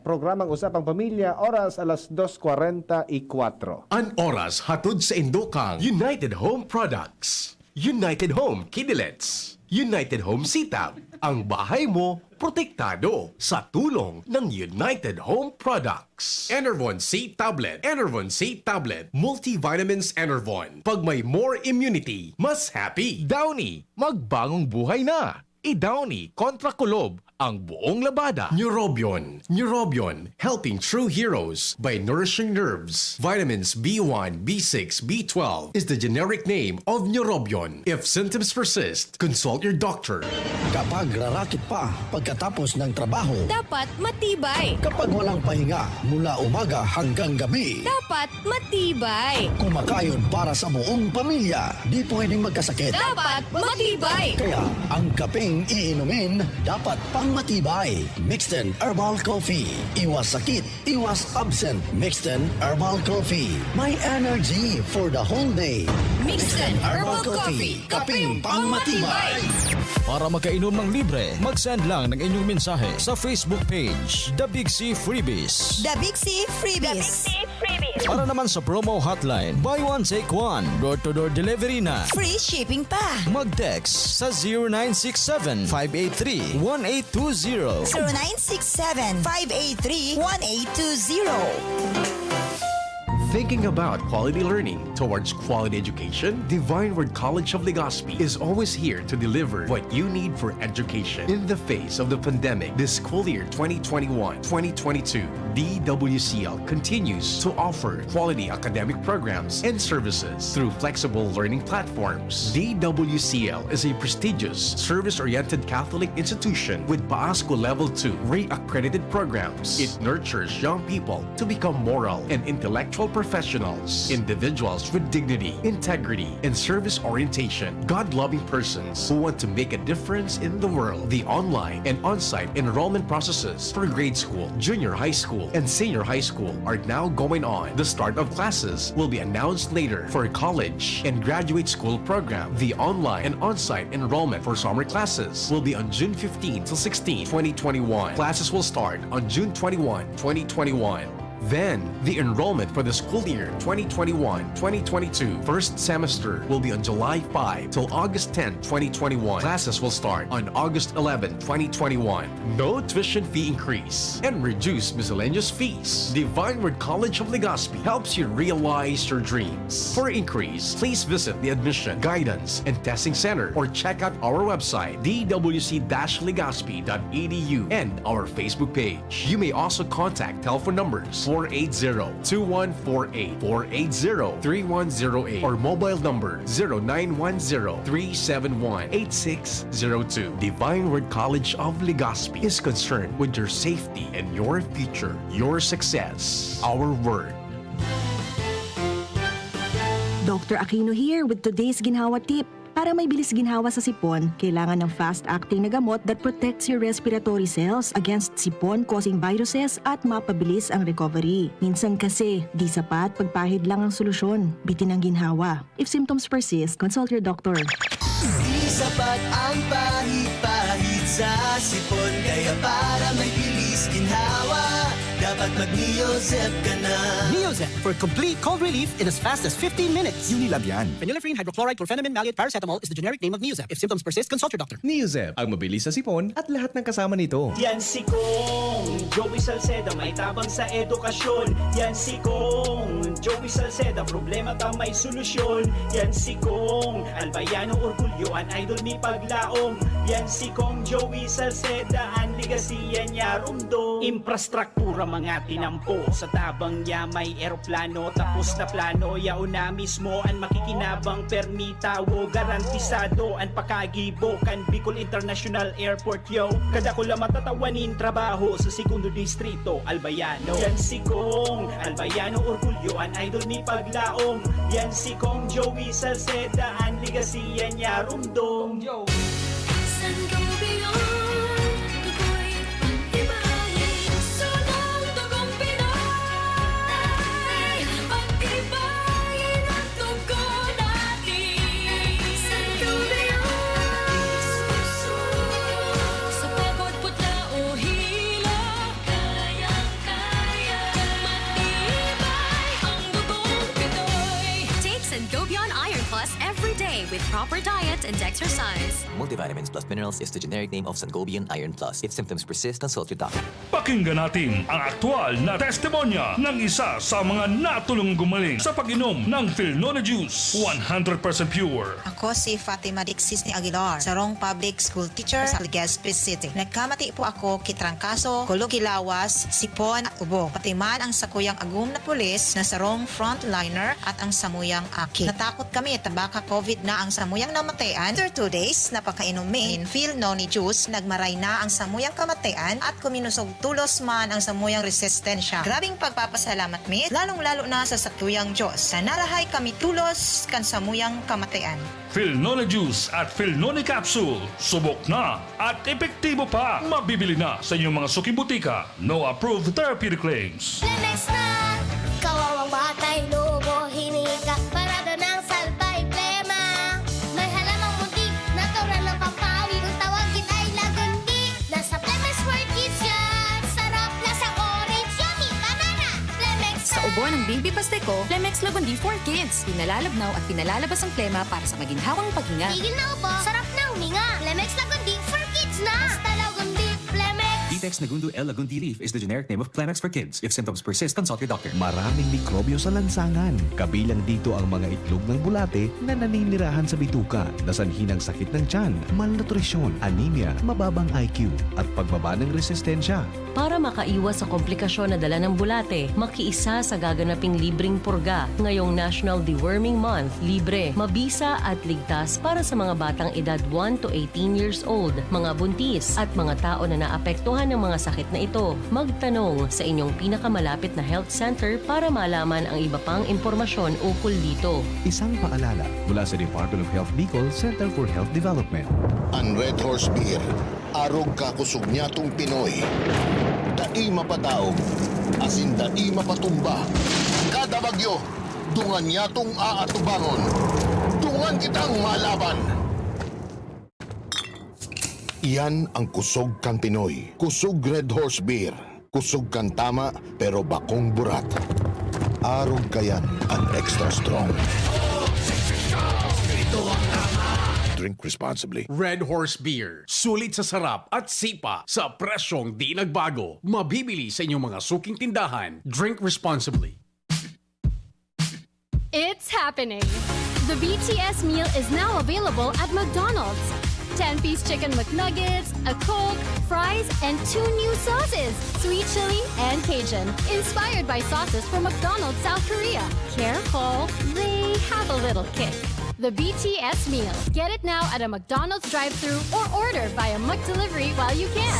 programang Usapang Pamilya, oras alas 2:44. An oras hatod sa Indokang United Home Products. United Home Kidilets. United Home CTAB. Ang bahay mo, protektado sa tulong ng United Home Products. Enervon C Tablet. Enervon C Tablet. Multivitamins Enervon. Pag may more immunity, mas happy. Downy, magbagong buhay na. I-Downy kontra kulob ang buong labada. Neurobion. Neurobion, helping true heroes by nourishing nerves. Vitamins B1, B6, B12 is the generic name of Neurobion. If symptoms persist, consult your doctor. Kapag rarakit pa pagkatapos ng trabaho, Dapat matibay. kapag walang pahinga mula umaga hanggang gabi, Dapat matibay. kumakain para sa buong pamilya, di pwedeng magkasakit. Dapat matibay. Kaya ang kapeng iinumin dapat pang matibay. Mixten Herbal Coffee. Iwas sakit, iwas absent. Mixten Herbal Coffee. May energy for the whole day. Mixten Herbal Coffee. Kapeng pang matibay. Para makainom ng libre, mag-send lang ng inyong mensahe sa Facebook page, The Big C Freebies. The Big C Freebies. Para naman sa promo hotline, buy one take one, door-to-door delivery na. Free shipping pa. Mag-text sa 0967-583-1820. 0967-583-1820. Thinking about quality learning towards quality education? Divine Word College of Legazpi is always here to deliver what you need for education. In the face of the pandemic, this school year 2021-2022, DWCL continues to offer quality academic programs and services through flexible learning platforms. DWCL is a prestigious, service-oriented Catholic institution with PAASCO Level 2 re-accredited programs. It nurtures young people to become moral and intellectual professionals, individuals with dignity, integrity, and service orientation, God-loving persons who want to make a difference in the world. The online and on-site enrollment processes for grade school, junior high school, and senior high school are now going on. The start of classes will be announced later. For college and graduate school program, the online and on-site enrollment for summer classes will be on June 15 to 16, 2021. Classes will start on June 21, 2021. Then, the enrollment for the school year 2021-2022 first semester will be on July 5 till August 10, 2021. Classes will start on August 11, 2021. No tuition fee increase and reduced miscellaneous fees. Divine Word College of Legazpi helps you realize your dreams. For increase, please visit the Admission, Guidance, and Testing Center or check out our website dwc-legazpi.edu and our Facebook page. You may also contact telephone numbers 480-2148, 480-3108, or mobile number 0910-371-8602. Divine Word College of Legazpi is concerned with your safety and your future, your success, our word. Dr. Aquino here with today's ginhawa tip. Para may bilis ginhawa sa sipon, kailangan ng fast-acting na gamot that protects your respiratory cells against sipon-causing viruses at mapabilis ang recovery. Minsan kasi, di sapat pagpahid lang ang solusyon. Bitin ang ginhawa. If symptoms persist, consult your doctor. Di sapat ang pahid-pahid sa sipon, kaya para may bilis ginhawa, dapat mag-Neozep ka na. Neozep for complete cold relief in as fast as 15 minutes. Unilab yan. Phenylephrine, hydrochloride, chlorpheniramine, maleate, paracetamol is the generic name of Neozep. If symptoms persist, consult your doctor. Neozep, ang mabilis sa sipon at lahat ng kasama nito. Yan si Kong Joey Salceda, may tabang sa edukasyon. Yan si Kong Joey Salceda, problema ka may solusyon. Yan si Kong Albayano, orgulyo, an idol ni paglaom. Yan si Kong Joey Salceda, ang ligasiya niya rumdo. Infrastruktura mga tinampo, sa tabang niya may eroplano. Tapos na plano, yauna mismo ang makikinabang permitawo. Garantisado ang pakagibo kan Bicol International Airport, yo. Kada ko lang matatawanin trabaho sa segundo distrito, Albayano. Yan si Kong Albayano, orgulyo, an idol ni paglaom. Yan si Kong Joey Salceda, ang ligasiya niya rumdong. San Campeon, tukoy pag-ibahin. Sunod tugong Pinoy, pag-ibahin ang tugo natin. San Campeon, sa pagod putla o hilo, kayang-kaya, matibay ang dugong Pinoy. Take Sangobion Iron Plus every day with proper diet diet and exercise. Multivitamins plus minerals is the generic name of Sangobion Iron Plus. If symptoms persist, consult your doctor. Pakinggan natin ang aktual na testimonya ng isa sa mga natulong gumaling sa pag-inom ng Philnona Juice. 100% pure. Ako si Fatima Dixis ni Aguilar, sarong public school teacher sa Legazpi City. Nagkamati po ako kitrangkaso, kulugilawas, sipon at ubo. Pati man ang sakuyang agum na pulis na sarong frontliner at ang samuyang aki. Natakot kami tabaka COVID na ang samuyang namatayan. After 2 days, napakainom min Philnona Juice, nagmaray na ang samuyang kamatayan at kuminusog tulos man ang samuyang resistensya. Grabing pagpapasalamat mi, lalong-lalo na sa sakuyang Diyos. Na narahay kami tulos kan samuyang kamatayan. Philnona Juice at Philnona Capsule. Subok na at epektibo pa. Mabibili na sa inyong mga suki-butika. No approved therapeutic claims. Lemex na! Kawawang batay, lobo, hinika, parada ng salbay, plema. May halamang muntik, natural ng pampawi. Kung tawagin ay lagundi, nasa Lemex for Kids yan. Sarap, lasang orange, yummy, banana. Lemex na! Sa ubo ng baby pasteko, Lemex Lagundi for Kids. Pinalalabnaw at pinalalabas ang plema para sa maginhawang paghinga. Tigil na upo, sarap na huminga. Lemex Lagundi for Kids na! Basta Lagundi, Lemex. Detex Nagundu L. Lagundi Leaf is the generic name of Plemex for kids. If symptoms persist, consult your doctor. Maraming mikrobyo sa lansangan. Kabilang dito ang mga itlog ng bulate na naninirahan sa bituka, nasanhi ng sakit ng tiyan, malnutrisyon, anemia, mababang IQ, at pagbaba ng resistensya. Para makaiwas sa komplikasyon na dala ng bulate, makiisa sa gaganaping libreng purga ngayong National Deworming Month. Libre, mabisa at ligtas para sa mga batang edad 1 to 18 years old, mga buntis at mga tao na naapektuhan ng mga sakit na ito. Magtanong sa inyong pinakamalapit na health center para malaman ang iba pang impormasyon ukol dito. Isang paalala mula sa Department of Health Bicol Center for Health Development. Ang Red Horse Beer, arog kakusog niya tong Pinoy. Dai mapadaog, asin dai mapatumba. Kada bagyo, dungan niya tong aatubangon. Dungan kitang malaban. Iyan ang kusog kang Pinoy. Kusog Red Horse Beer. Kusog kang tama pero bakong burat. Arog kayan ang extra strong. Drink responsibly. Red Horse Beer. Sulit sa sarap at sipa sa presyong di nagbago. Mabibili sa inyong mga suking tindahan. Drink responsibly. It's happening! The BTS meal is now available at McDonald's. 10-piece chicken McNuggets, a Coke, fries, and 2 new sauces, sweet chili and Cajun, inspired by sauces from McDonald's South Korea. Careful, they have a little kick. The BTS meal. Get it now at a McDonald's drive-thru or order via McDelivery while you can.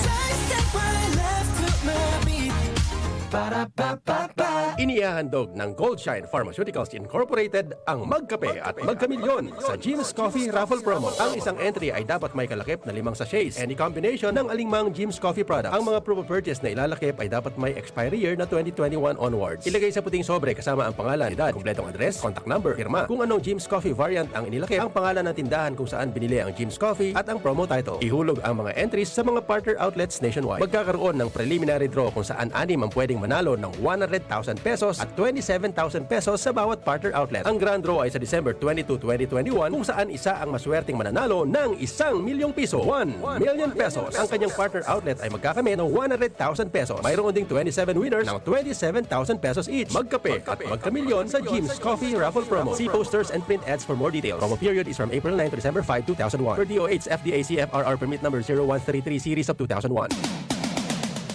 Inihahandog ng Goldshine Pharmaceuticals Incorporated ang Magkape at Magkamilyon sa Jim's Coffee Raffle Promo. Ang isang entry ay dapat may kalakip na 5 sachets. Any combination ng alingmang Jim's Coffee product. Ang mga proof of purchase na ilalakip ay dapat may expiry year na 2021 onwards. Ilagay sa puting sobre kasama ang pangalan, edad, kumpletong address, contact number, firma. Kung anong Jim's Coffee variant ang inilakip, ang pangalan ng tindahan kung saan binili ang Jim's Coffee at ang promo title. Ihulog ang mga entries sa mga partner outlets nationwide. Magkakaroon ng preliminary draw kung saan 6 ang pwedeng manalo ng 100,000 pesos at 27,000 pesos sa bawat partner outlet. Ang grand draw ay sa December 22, 2021 kung saan isa ang maswerteng mananalo ng 1,000,000 piso. 1 million pesos. Ang kanyang partner outlet ay magkakamit ng 100,000 pesos. Mayroon ding 27 winners ng 27,000 pesos each. Magkape at magkamilyon sa Jim's Coffee Raffle Promo. See posters and print ads for more details. Promo period is from April 9 to December 5, 2001. Per DOH FDA CFRR permit number 0133 series of 2001.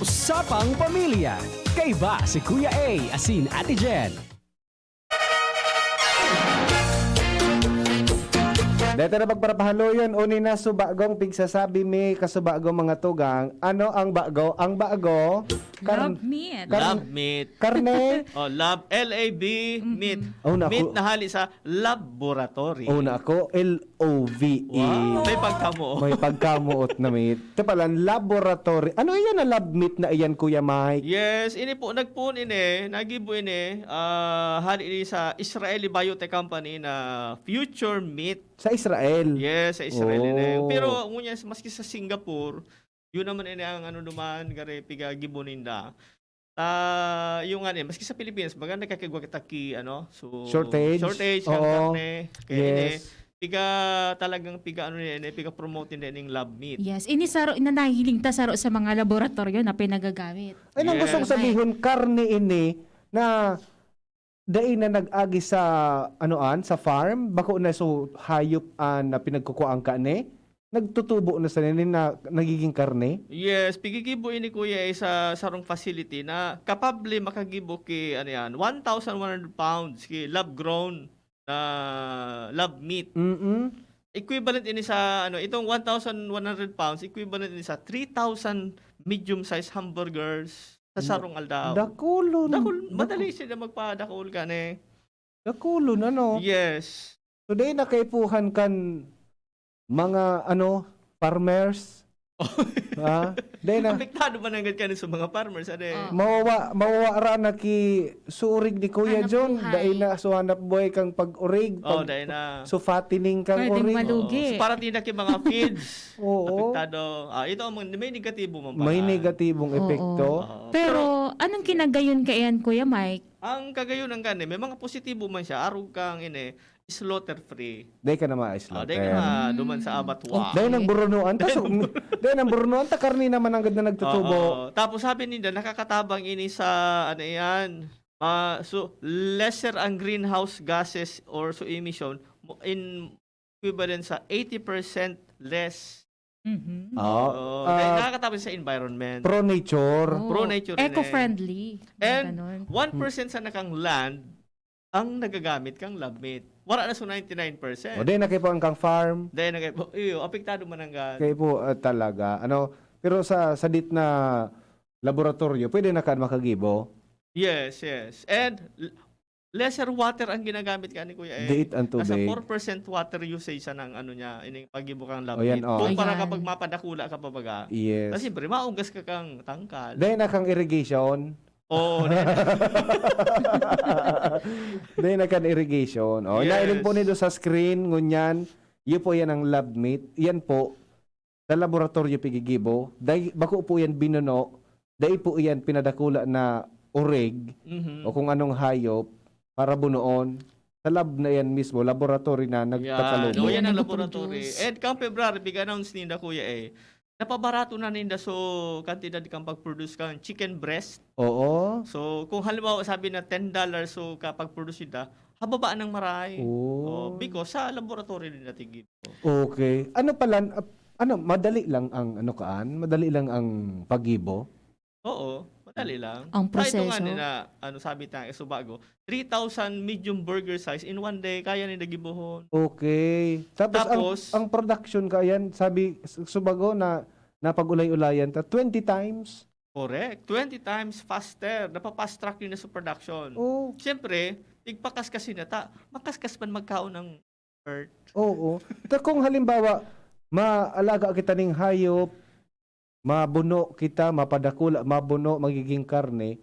Usapang Pamilya. Kaiba si Kuya A, asin Ate Jen. Dito na pagparapahaloyon, uni na subagong pigsasabi mi kasubagong mga tugang. Ano ang bago? Ang bago? Love meat. Love meat. Karne? Oh, love, L-A-B, meat. Oh, naku. Meat na hali sa laboratory. Oh, nako, L-O-V-E. Wow, may pagkamuot. May pagkamuot na meat. Ito pala, laboratory. Ano iyan na lab meat na iyan, Kuya Mike? Yes, ini po, nagpun ini, nagibo ini, hali ini sa Israeli Biotech Company na Future Meat. Sa Israel? Yes, sa Israel ini. Oh. Pero, ngunya, maski sa Singapore, yun naman ini ang ano naman, gare, piga gibuninda. Yung ano, maski sa Pilipinas, maganda kakigwa kita ki, ano, so, Shortage? ang Oo. karne. Kaya Yes. ini, talagang ano nila, piga promote nila ning lab meat. Yes, ini saro na nahiling ta saro sa mga laboratorio na pinagagamit. Ay, nang gustong sabihin, karne ini na dai na nag-agi sa sa farm, bako na so hayop na pinagkukuhaan ka ni, nagtutubo na sa nini na nagiging karne. Yes, pigigibo ini kuya sa sarong facility na kapable makagibo ki 1,100 pounds ki lab grown na lab meat. Equivalent ini sa itong 1,100 pounds equivalent ini sa 3,000 medium size hamburgers sa sarong aldaw. Dakulon. Madali sila magpadakol ka ni. Dakulon Yes. Today nakaipuhan kan mga farmers. Apektado man agad ka sa mga farmers Mawawa ra na ki surig ni Kuya John. Dahil na so hanap buhay kang pag-urig. Dahil na. So fattening kang Pwedeng urig. malugi. So, para tindak yung mga feeds. Oo. Apektado. Ito may negatibo man May negatibong epekto. Pero anong kinagayon kayan, Kuya Mike? Ang kagayon ng gani, may mga positibo man siya. Arog kang slaughter free. Dahil ka na ma-slaughter. Dahil ka duman sa abattoir. Dahil nang burunuan. Dahil nang burunuan, karni naman ang ganda nagtutubo. Tapos sabi nila, nakakatabang ini sa so lesser ang greenhouse gases or so emission in equivalent sa 80% less. Dahil nakakatabang sa environment. Pro-nature. Pro-nature. Eco-friendly. And 1% sa nakang land ang nagagamit kang lab meat. Wala na so 99%. Dahil na kayo po ang kang farm. Dahil na kayo po, apektado man ang Kayo po talaga. Pero sa dit na laboratorio, pwede na ka makagibo? Yes. And lesser water ang ginagamit ka ni Kuya Date ang tubig. Nasa 4% water usage sa ng ining pag-ibo kang lab yan, meat. Kung para kapag mapadakula ka pa baga. Yes. Kasi siyempre, maugas ka kang tangkal. Dahil na kang irrigation. Dahil na kang irrigation. Nailing po nito sa screen, ngunyan, yun po yan ang lab meat. Yan po, sa laboratorio pigigibo. Dahil bako po yan binuno. Dahil po yan pinadakula na urig o kung anong hayop para bunoon. Sa lab na yan mismo, laboratory na nagpakalubo. Yan ang laboratory. And kang February, big-announce ninda Kuya napabarato na ninda so kantidad kang pag-produce kang chicken breast. Oo. So kung halimbawa sabi na $10 so kapag produce nila, hababaan ng maray. Because sa laboratory din natin gito. Okay. Madali lang ang madali lang ang pagibo? Oo, madali lang. Ang proseso. Ito nga nila, sabi tayo, bago, 3,000 medium burger size in one day, kaya nila gibuhon. Okay. Tapos ang production kayan, sabi, subago na napag-ulay-ulayan, 20 times? Correct. 20 times faster. Napapast track yun na sa production. Siyempre, tigpakas kasi makaskas man magkaon ng earth. Oo. Kung halimbawa, maalaga kita ng hayop, mabuno kita, mapadakula, mabuno, magiging karne.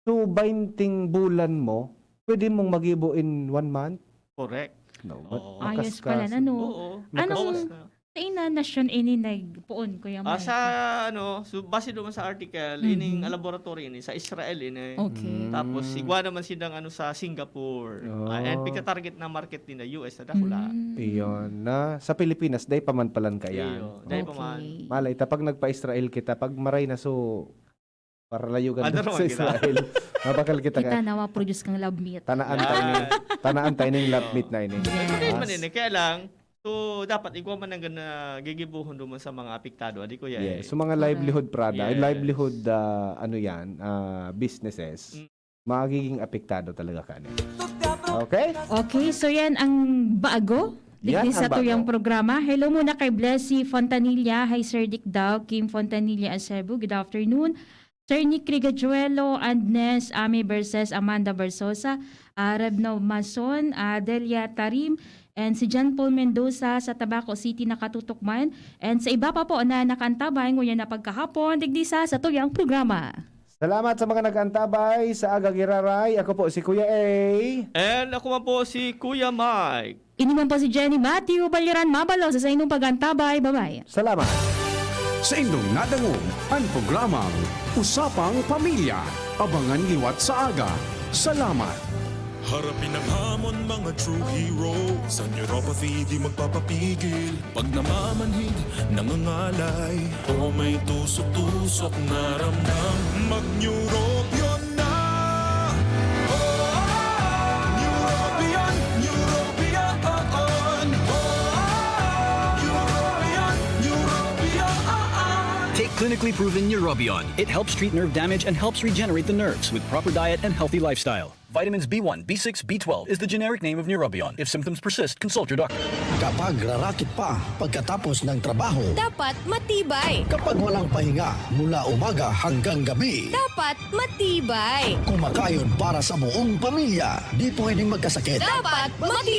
So, 20 bulan mo, pwede mong magibo in 1 month? Correct. Ayos pala na, no? Anong nasyon ini nagpuon, Kuya Mike? So base doon sa article, ining laboratory ini sa Israel ini. Okay. Tapos igwa naman silang sa Singapore. And pika target na market nila US na dakula. Iyon na sa Pilipinas day pa man palan kayan. Day pa man. Malay ta pag nagpa-Israel kita, pag maray na so para layo ka sa Israel. Mabakal kita nawa produce kang lab meat. Tanaan tayo ng lab meat na ini. Kaya lang so, dapat ikaw man ang gigibuhon doon sa mga apektado. Adi ko yan. Yes. So, mga livelihood product, livelihood, businesses, magiging apektado talaga kanina. Okay? Okay, so yan ang bago. Digdi sa tuyang programa. Hello muna kay Blessy Fontanilla. Hi, Sir Dick Daw, Kim Fontanilla Acebu. Good afternoon. Sir Nick Rigajuelo, Andnes, Amy Berses, Amanda Bersosa, Rebno Mason, Delia Tarim, and si John Paul Mendoza sa Tabaco City nakatutukman. And sa iba pa po na nakantabay nguyan na pagkahapon, digdi sa tuyang programa. Salamat sa mga nag-antabay sa Aga Giraray. Ako po si Kuya A. And ako man po si Kuya Mike. Ini man po si Jenny Matthew Baliran Mabalo sa inyong pag-antabay. Bye-bye. Salamat. Sa inyong nadangog ang programang Usapang Pamilya. Abangan liwat sa aga. Salamat. Harapin ang hamon, mga true hero. Sa neuropathy di magpapapigil. Pag namamanhid, nangangalay, o may tusok-tusok na ramdam, mag-Neurobion na. Neurobion, Neurobion on. Neurobion, Neurobion. Take clinically proven Neurobion. It helps treat nerve damage and helps regenerate the nerves with proper diet and healthy lifestyle. Vitamins B1, B6, B12 is the generic name of Neurobion. If symptoms persist, consult your doctor. Kapag rarakit pa pagkatapos ng trabaho, Dapat matibay. kapag walang pahinga mula umaga hanggang gabi, Dapat matibay. kumakayon para sa buong pamilya, di pwedeng magkasakit. Dapat matibay.